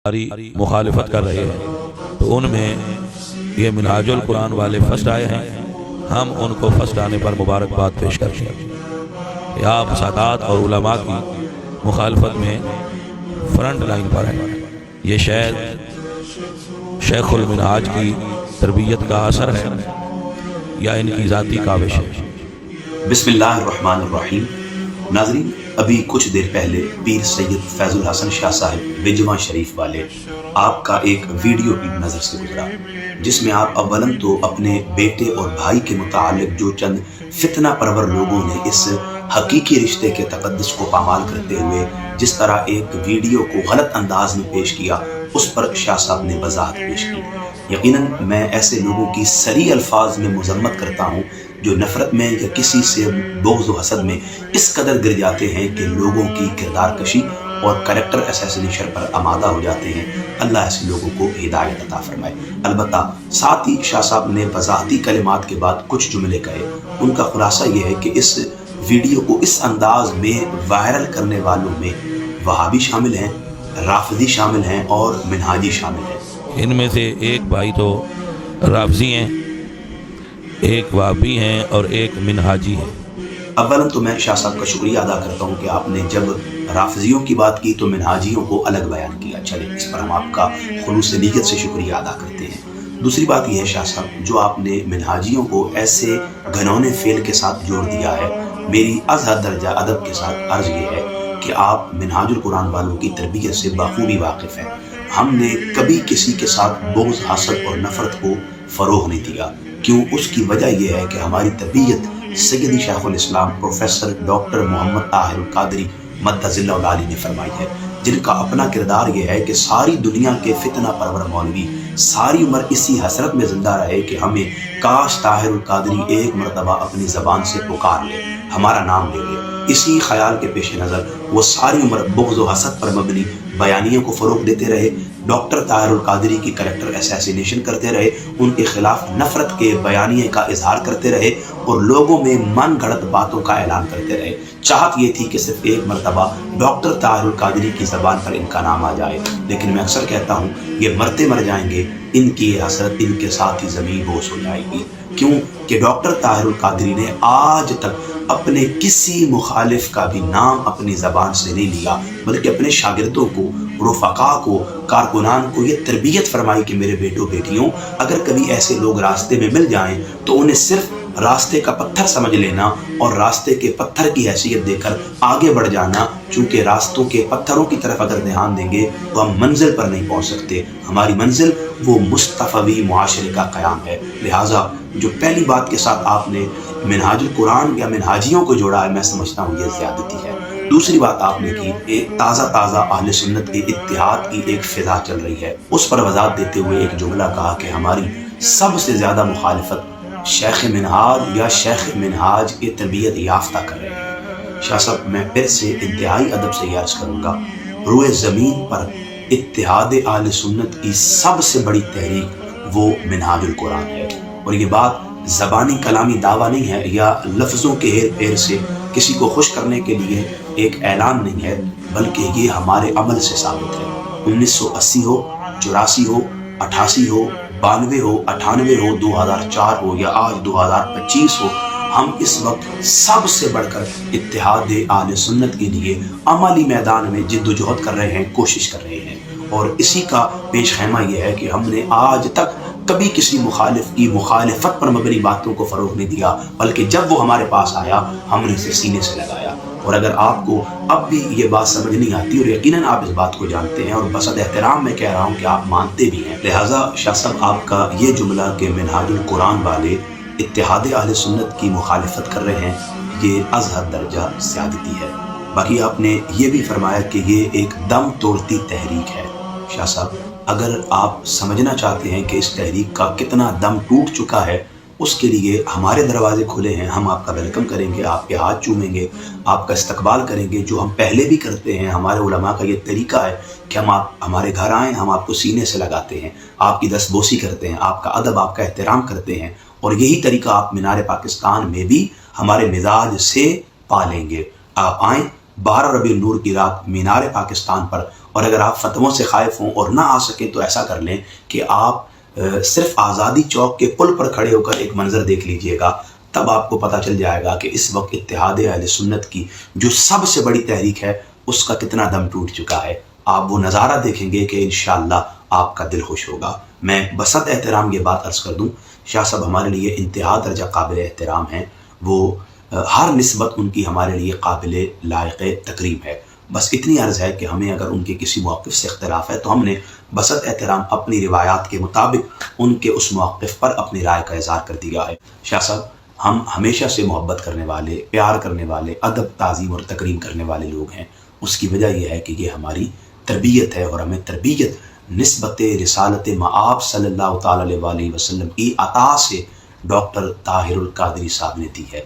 हमारी मुखालिफत कर रहे हैं, तो उनमें ये मिनहाजुल कुरान वाले फर्स्ट आए हैं। हम उनको फर्स्ट आने पर मुबारकबाद पेश करते हैं। आप सादात और उलमा की मुखालफत में फ्रंट लाइन पर है। ये शायद शेखुल मिनहाज की तरबियत का असर है या इनकी ज़ाती काविश है। बिस्मिल्लाहिर्रहमानिर्रहीम। नाज़रीन, अभी कुछ देर पहले पीर सैयद फैजुल हसन शाह साहिब बिजवा शरीफ वाले आपका एक वीडियो भी नज़र से गुजरा, जिसमें आप अव्वलन तो अपने बेटे और भाई के मुतालिक जो चंद फितना परवर लोगों ने इस हकीकी रिश्ते के तकद्दुस को पामाल करते हुए जिस तरह एक वीडियो को गलत अंदाज में पेश किया, उस पर शाह साहब ने वजाहत पेश की। यकीनन मैं ऐसे लोगों की सरी अल्फाज में मजम्मत करता हूँ जो नफ़रत में या किसी से बोग़्ज़ व हसद में इस कदर गिर जाते हैं कि लोगों की किरदार कशी और करैक्टर असैसिनेशन पर आमादा हो जाते हैं। अल्लाह ऐसे लोगों को हिदायत अता फरमाए। अलबत्ता साथ ही शाह साहब ने वज़ाहती कलिमात के बाद कुछ जुमले कहे। उनका खुलासा ये है कि इस वीडियो को इस अंदाज में वायरल करने वालों में वहाबी शामिल हैं, राफिदी शामिल हैं और मिनहाजी शामिल हैं। इनमें से एक भाई तो राफजी हैं, एक वहाबी हैं और एक मिनहाजी हैं। अव्वलन तो मैं शाह साहब का शुक्रिया अदा करता हूँ कि आपने जब राफजियों की बात की तो मिनहाजियों को अलग बयान किया। चले, इस पर हम आपका खुलूस नीयत से शुक्रिया अदा करते हैं। दूसरी बात यह है शाह साहब, जो आपने मिनहाजियों को ऐसे घनौने फेल के साथ जोड़ दिया है, मेरी अज़हद दर्जा अदब के साथ अर्ज ये है कि आप मिनहाजुल कुरान वालों की तरबियत से बखूबी वाकिफ़ हैं। हमने कभी किसी के साथ बोझ, हसद और नफ़रत को फ़रोग़ नहीं दिया। क्यों? उसकी वजह यह है कि हमारी तरबियत सैयदी शेखुल इस्लाम प्रोफेसर डॉक्टर मोहम्मद ताहिर कादरी मद्दज़िल्लाहुल आली ने फरमाई है, जिनका अपना किरदार यह है कि सारी दुनिया के फितना परवर मौलवी सारी उम्र इसी हसरत में जिंदा रहे कि हमें काश ताहिर कादरी एक मरतबा अपनी ज़बान से पुकार ले, हमारा नाम ले ले। इसी ख्याल के पेश नज़र वो सारी उम्र बुग़्ज़ व हसद पर मबनी बयानियों को फ़रोग़ देते रहे, डॉक्टर ताहिर कादरी की करैक्टर असैसिनेशन करते रहे, उनके खिलाफ नफ़रत के बयानिए का इजहार करते रहे और लोगों में मन गढ़ंत बातों का ऐलान करते रहे। चाहत ये थी कि सिर्फ एक मरतबा डॉक्टर ताहिर कादरी की ज़बान पर इनका नाम आ जाए, लेकिन मैं अक्सर कहता हूँ ये मरते मर जाएंगे, इनकी ये हसरत इनके साथ ही ज़मीन बोस हो जाएगी। क्यों? कि डॉक्टर ताहिर कादरी ने आज तक अपने किसी मुखालिफ का भी नाम अपनी ज़बान से नहीं लिया, बल्कि अपने शागिर्दों को, रुफ़क़ा को, कारकुनान को ये तरबियत फरमाई कि मेरे बेटों बेटियों, अगर कभी ऐसे लोग रास्ते में मिल जाएं तो उन्हें सिर्फ रास्ते का पत्थर समझ लेना और रास्ते के पत्थर की हैसियत देकर आगे बढ़ जाना। चूँकि रास्तों के पत्थरों की तरफ अगर ध्यान देंगे तो हम मंजिल पर नहीं पहुँच सकते। हमारी मंजिल वो मुस्तफ़वी मुआशरे का क़याम है। लिहाजा जो पहली बात के साथ आपने मिनहाजुल कुरान या मिनहाजियों को जोड़ा है, मैं समझता हूँ ये ज़्यादती है। दूसरी बात आपने की, एक ताज़ा अहले सुन्नत के इत्तिहाद की एक फ़िज़ा चल रही है, उस पर वज़ाहत देते हुए एक जुमला कहा कि हमारी सबसे ज़्यादा मुखालिफत शेख मिनहाज या शेख मिनहाज की तरबियत याफ्ता कर रहे हैं। शाह साहब, मैं फिर से इंतहाई अदब से याद करूँगा, रूए ज़मीन पर इत्तिहाद अहले सुन्नत की सबसे बड़ी तहरीक वो मिनहाजुल कुरान है। और ये बात ज़बानी कलामी दावा नहीं है या लफ्ज़ों के हेर फेर से किसी को खुश करने के लिए एक ऐलान नहीं है, बल्कि ये हमारे अमल से साबित है। 1980 हो, 84 हो, 88 हो, 92 हो, 98 हो, 2004 हो या आज 2025 हो, हम इस वक्त सबसे बढ़कर इत्तिहाद अहले सुन्नत के लिए अमली मैदान में जिद्दोजहद कर रहे हैं, कोशिश कर रहे हैं। और इसी का पेश खैमा यह है कि हमने आज तक कभी किसी मुखालिफ की मुखालिफत पर मबनी बातों को फ़रोग़ नहीं दिया, बल्कि जब वो हमारे पास आया हमने इसे सीने से लगाया। और अगर आपको अब भी ये बात समझ नहीं आती, और यकीनन आप इस बात को जानते हैं और बसद एहतराम मैं कह रहा हूँ कि आप मानते भी हैं, लिहाजा शाह साहब आपका ये जुमला कि मिनहाजुल कुरान वाले इत्तिहाद अहले सुन्नत की मुखालिफत कर रहे हैं, ये अज़हद दर्जा ज़्यादती है। बाकी आपने ये भी फरमाया कि ये एक दम तोड़ती तहरीक है। शाह साहब, अगर आप समझना चाहते हैं कि इस तहरीक का कितना दम टूट चुका है, उसके लिए हमारे दरवाजे खुले हैं। हम आपका वेलकम करेंगे, आपके हाथ चूमेंगे, आपका इस्तकबाल करेंगे, जो हम पहले भी करते हैं। हमारे उलमा का ये तरीका है कि आप हमारे घर आएँ, हम आपको सीने से लगाते हैं, आपकी दस्तबोसी करते हैं, आपका अदब, आपका एहतराम करते हैं। और यही तरीका आप मीनार पाकिस्तान में भी हमारे मिजाज से पालेंगे। आप आएँ, 12 रबीउल नूर की रात मीनार पाकिस्तान पर اور اگر آپ فتووں سے خائف ہوں اور نہ آ سکیں تو ایسا کر لیں کہ آپ صرف آزادی چوک کے پل پر کھڑے ہو کر ایک منظر دیکھ لیجئے گا، تب آپ کو پتہ چل جائے گا کہ اس وقت اتحاد اہل سنت کی جو سب سے بڑی تحریک ہے اس کا کتنا دم ٹوٹ چکا ہے۔ آپ وہ نظارہ دیکھیں گے کہ انشاءاللہ آپ کا دل خوش ہوگا۔ میں بسط احترام یہ بات عرض کر دوں، شاہ صاحب ہمارے لیے انتہا درجہ قابل احترام ہیں، وہ ہر نسبت ان کی ہمارے لیے قابل لائق تکریم ہے۔ بس اتنی عرض ہے کہ ہمیں اگر ان کے کسی موقف سے اختلاف ہے تو ہم نے بسط احترام اپنی روایات کے مطابق ان کے اس موقف پر اپنی رائے کا اظہار کر دیا ہے۔ شاہ صاحب ہم ہمیشہ سے محبت کرنے والے، پیار کرنے والے، ادب، تعظیم اور تکریم کرنے والے لوگ ہیں۔ اس کی وجہ یہ ہے کہ یہ ہماری تربیت ہے، اور ہمیں تربیت نسبت رسالت مآب صلی اللہ تعالی علیہ وسلم کی عطا سے ڈاکٹر طاہر القادری صاحب نے دی ہے۔